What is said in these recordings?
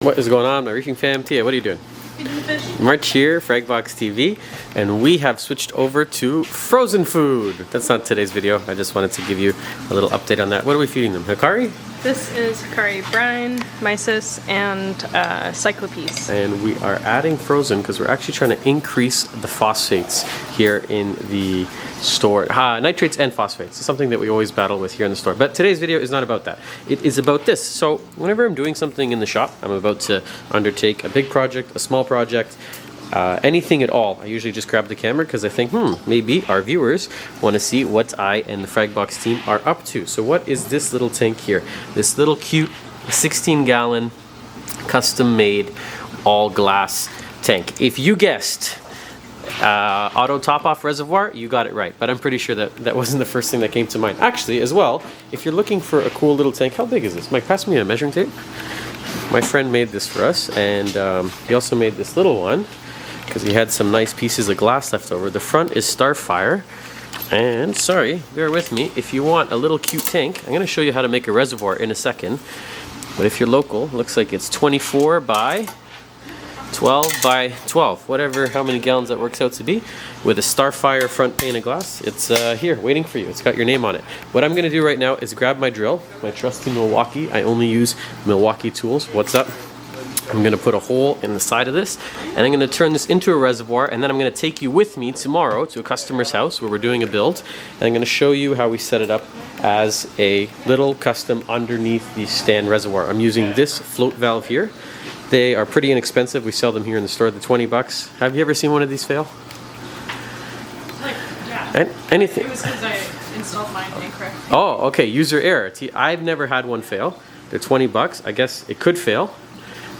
What is going on, my reefing fam? Tia, what are you doing? Feeding the fish. March here, Fragbox TV, and we have switched over to frozen food. That's not today's video. I just wanted to give you a little update on that. What are we feeding them? Hikari? This is Hikari brine, mysis, and cyclopes. And we are adding frozen because we're actually trying to increase the phosphates here in the store. Nitrates and phosphates. It's something that we always battle with here in the store. But today's video is not about that. It is about this. So whenever I'm doing something in the shop, I'm about to undertake a big project, a small project, anything at all, I usually just grab the camera because I think, maybe our viewers want to see what I and the Fragbox team are up to. So what is this little tank here? This little cute 16-gallon custom-made all-glass tank. If you guessed auto top-off reservoir, you got it right. But I'm pretty sure that that wasn't the first thing that came to mind. Actually, as well, if you're looking for a cool little tank, how big is this? Mike, pass me a measuring tape. My friend made this for us, and he also made this little one because he had some nice pieces of glass left over. The front is Starfire, and sorry, bear with me, if you want a little cute tank, I'm going to show you how to make a reservoir in a second. But if you're local, it looks like it's 24 by 12 by 12, whatever, how many gallons that works out to be, with a Starfire front pane of glass. It's here, waiting for you. It's got your name on it. What I'm going to do right now is grab my drill, my trusty Milwaukee. I only use Milwaukee tools. What's up? I'm going to put a hole in the side of this, and I'm going to turn this into a reservoir, and then I'm going to take you with me tomorrow to a customer's house where we're doing a build, and I'm going to show you how we set it up as a little custom underneath the stand reservoir. I'm using this float valve here. They are pretty inexpensive. We sell them here in the store. They're 20 bucks. Have you ever seen one of these fail? Yeah. Anything? It was because I installed mine incorrectly. Oh, okay. User error. I've never had one fail. They're 20 bucks. I guess it could fail.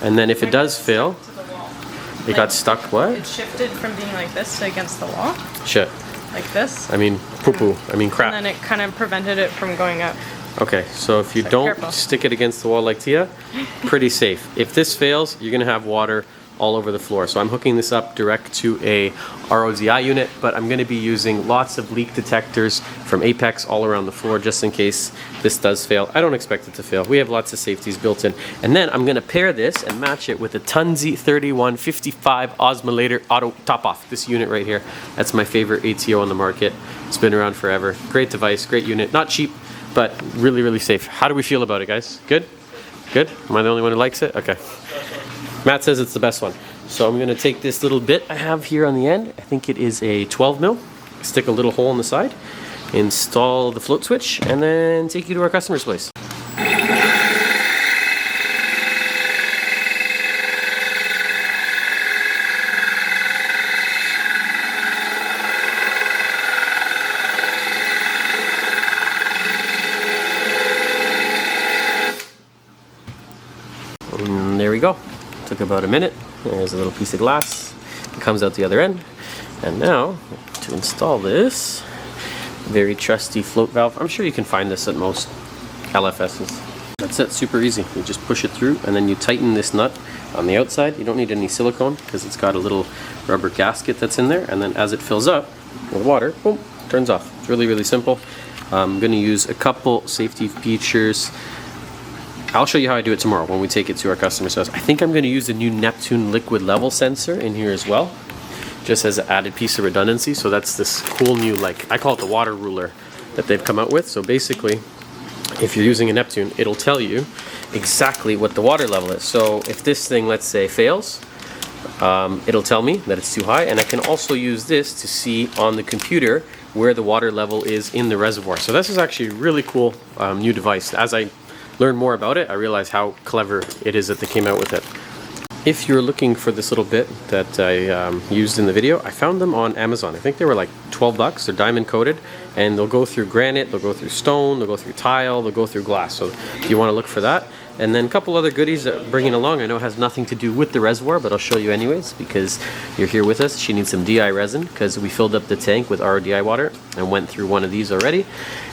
And then if it does fail, it got stuck. What? It shifted from being like this to against the wall. Shit. Like this. I mean, poo-poo. I mean, crap. And then it kind of prevented it from going up. Okay, so if you don't careful. stick it against the wall like Tia, pretty safe. If this fails, you're gonna have water all over the floor. So I'm hooking this up direct to a RODI unit, but I'm gonna be using lots of leak detectors from Apex all around the floor just in case this does fail. I don't expect it to fail. We have lots of safeties built in. And then I'm gonna pair this and match it with a Tunze 3155 Osmolator auto top off. This unit right here, that's my favorite ATO on the market. It's been around forever. Great device, great unit, not cheap, but really, really safe. How do we feel about it, guys? Good? Good? Am I the only one who likes it? Okay. Matt says it's the best one. So I'm going to take this little bit I have here on the end. I think it is a 12 mil. Stick a little hole in the side, install the float switch, and then take you to our customer's place. And there we go. Took about a minute. There's a little piece of glass. It comes out the other end. And now, to install this very trusty float valve, I'm sure you can find this at most LFSs. That's it, super easy. You just push it through and then you tighten this nut on the outside. You don't need any silicone because it's got a little rubber gasket that's in there. And then as it fills up with water, boom, turns off. It's really, really simple. I'm going to use a couple safety features. I'll show you how I do it tomorrow when we take it to our customer's house. I think I'm going to use the new Neptune liquid level sensor in here as well, just as an added piece of redundancy. So that's this cool new, like, I call it the water ruler that they've come out with. So basically, if you're using a Neptune, it'll tell you exactly what the water level is. So if this thing, let's say, fails, it'll tell me that it's too high. And I can also use this to see on the computer where the water level is in the reservoir. So this is actually a really cool new device. As I learn more about it, I realize how clever it is that they came out with it. If you're looking for this little bit that I used in the video, I found them on Amazon. I think they were like 12 bucks. They're diamond coated, and they'll go through granite, they'll go through stone, they'll go through tile, they'll go through glass. So if you want to look for that. And then a couple other goodies that I'm bringing along. I know it has nothing to do with the reservoir, but I'll show you anyways because you're here with us. She needs some DI resin because we filled up the tank with RODI water and went through one of these already.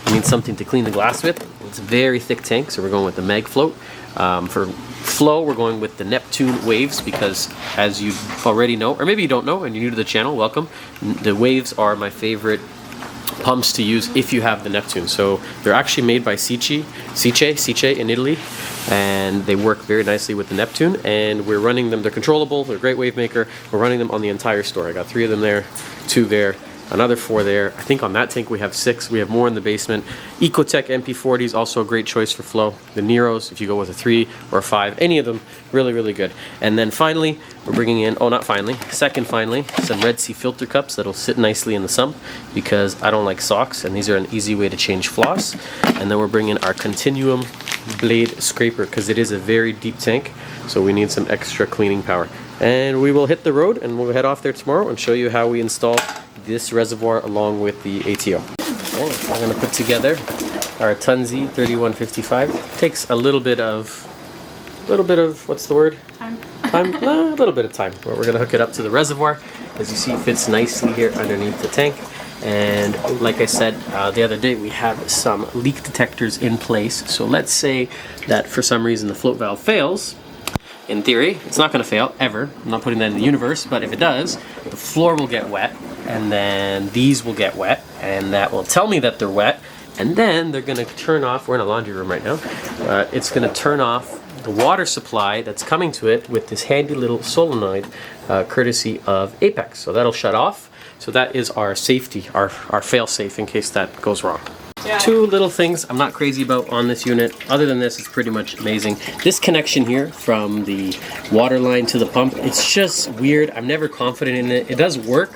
I need something to clean the glass with. It's a very thick tank, so we're going with the Mag Float. For flow, we're going with the Neptune Waves because, as you already know, or maybe you don't know and you're new to the channel, welcome. The Waves are my favorite pumps to use if you have the Neptune. So they're actually made by Sice in Italy, and they work very nicely with the Neptune, and we're running them. They're controllable, they're a great wave maker. We're running them on the entire store. I got 3 of them there, 2 there, another 4 there. I think on that tank we have 6. We have more in the basement. Ecotech MP40 is also a great choice for flow. The Neros, if you go with a 3 or a 5, any of them, really, really good. And then finally, we're bringing in, second finally, some Red Sea filter cups that'll sit nicely in the sump because I don't like socks, and these are an easy way to change floss. And then we're bringing our Continuum blade scraper because it is a very deep tank, so we need some extra cleaning power. And we will hit the road and we'll head off there tomorrow and show you how we install this reservoir along with the ATO. Okay, I'm going to put together our Tunzi 3155. Takes a little bit of, what's the word? Time. A little bit of time. But we're going to hook it up to the reservoir. As you see, it fits nicely here underneath the tank. And like I said the other day, we have some leak detectors in place. So let's say that for some reason the float valve fails. In theory, it's not going to fail, ever. I'm not putting that in the universe, but if it does, the floor will get wet, and then these will get wet, and that will tell me that they're wet, and then they're going to turn off, we're in a laundry room right now, it's going to turn off the water supply that's coming to it with this handy little solenoid, courtesy of Apex. So that'll shut off. So that is our safety, our fail-safe in case that goes wrong. Yeah. 2 little things I'm not crazy about on this unit. Other than this, it's pretty much amazing. This connection here from the water line to the pump, it's just weird. I'm never confident in it. It does work.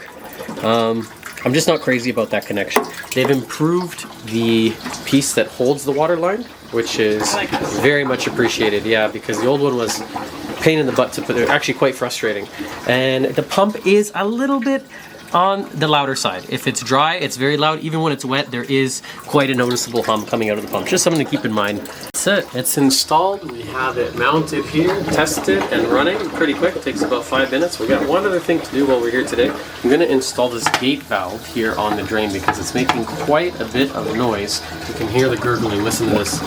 I'm just not crazy about that connection. They've improved the piece that holds the water line, which is very much appreciated. Yeah, because the old one was a pain in the butt to put. They're actually quite frustrating. And the pump is a little bit on the louder side. If it's dry, it's very loud. Even when it's wet, there is quite a noticeable hum coming out of the pump. Just something to keep in mind. That's it. It's installed. We have it mounted here, tested and running pretty quick. It takes about 5 minutes. We got one other thing to do while we're here today. I'm going to install this gate valve here on the drain because it's making quite a bit of noise. You can hear the gurgling. Listen to this.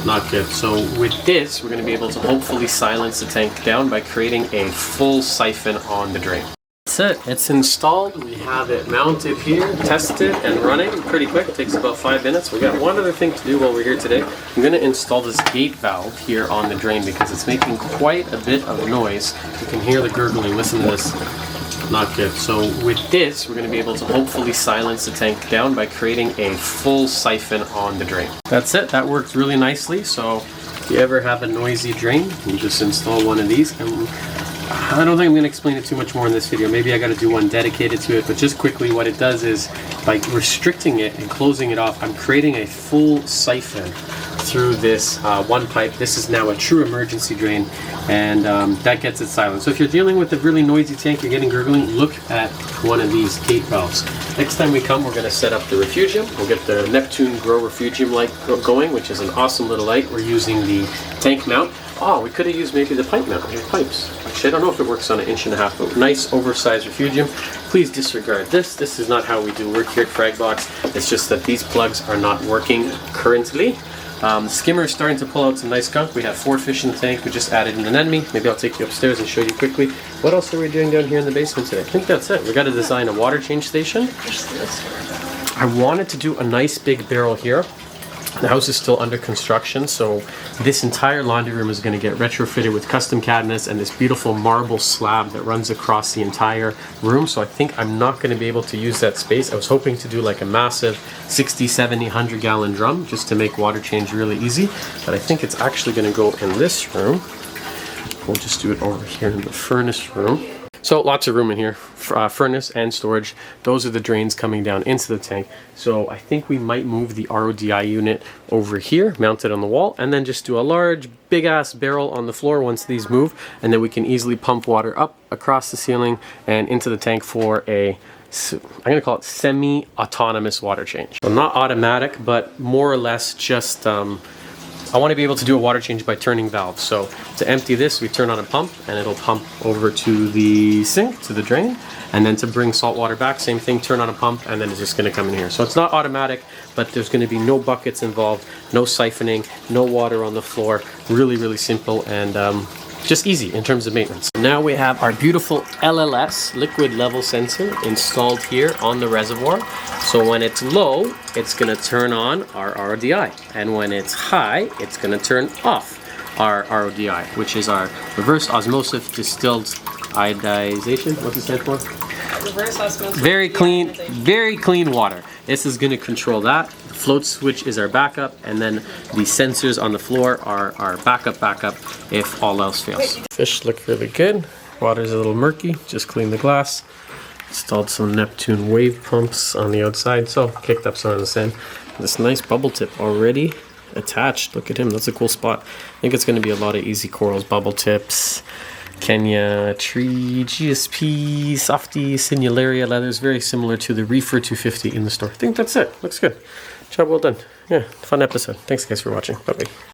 Not good. So with this, we're going to be able to hopefully silence the tank down by creating a full siphon on the drain. That's it. It's installed. We have it mounted here, tested and running pretty quick. It takes about 5 minutes. We got one other thing to do while we're here today. I'm going to install this gate valve here on the drain because it's making quite a bit of noise. You can hear the gurgling. Listen to this. Not good. So with this, we're going to be able to hopefully silence the tank down by creating a full siphon on the drain. That's it. That worked really nicely. So if you ever have a noisy drain, you just install one of these. And I don't think I'm going to explain it too much more in this video. Maybe I got to do one dedicated to it, but just quickly, what it does is by restricting it and closing it off, I'm creating a full siphon through this one pipe. This is now a true emergency drain, and that gets it silent. So if you're dealing with a really noisy tank, you're getting gurgling, look at one of these gate valves. Next time we come, we're going to set up the refugium. We'll get the Neptune Grow refugium light going, which is an awesome little light. We're using the tank mount. Oh, we could have used maybe the pipe mount, the pipes. Actually, I don't know if it works on an 1.5 inch, but nice oversized refugium. Please disregard this. This is not how we do work here at Fragbox. It's just that these plugs are not working currently. The skimmer is starting to pull out some nice gunk. We have 4 fish in the tank. We just added an anemone. Maybe I'll take you upstairs and show you quickly. What else are we doing down here in the basement today? I think that's it. We got to design a water change station. I wanted to do a nice big barrel here. The house is still under construction, so this entire laundry room is going to get retrofitted with custom cabinets and this beautiful marble slab that runs across the entire room. So I think I'm not going to be able to use that space. I was hoping to do like a massive 60, 70, 100 gallon drum just to make water change really easy, but I think it's actually going to go in this room. We'll just do it over here in the furnace room. So lots of room in here, furnace and storage. Those are the drains coming down into the tank. So I think we might move the RODI unit over here, mount it on the wall, and then just do a large, big ass barrel on the floor once these move, and then we can easily pump water up across the ceiling and into the tank for a, I'm going to call it semi-autonomous water change. So not automatic, but more or less just I want to be able to do a water change by turning valves. So to empty this, we turn on a pump and it'll pump over to the sink, to the drain. And then to bring salt water back, same thing, turn on a pump and then it's just going to come in here. So it's not automatic, but there's going to be no buckets involved, no siphoning, no water on the floor. Really, really simple, and just easy in terms of maintenance. Now we have our beautiful LLS, liquid level sensor, installed here on the reservoir. So when it's low, it's gonna turn on our RODI. And when it's high, it's gonna turn off our RODI, which is our reverse osmosis distilled iodization. What's it stand for? Reverse osmosis. Very clean water. This is going to control that. The float switch is our backup, and then the sensors on the floor are our backup if all else fails. Fish look really good. Water's a little murky. Just cleaned the glass. Installed some Neptune wave pumps on the outside, so kicked up some of the sand. This nice bubble tip already attached. Look at him. That's a cool spot. I think it's going to be a lot of easy corals, bubble tips, Kenya tree, GSP, Softy, Signalaria leathers, very similar to the Reefer 250 in the store. I think that's it. Looks good. Job well done. Yeah, fun episode. Thanks guys for watching. Bye-bye.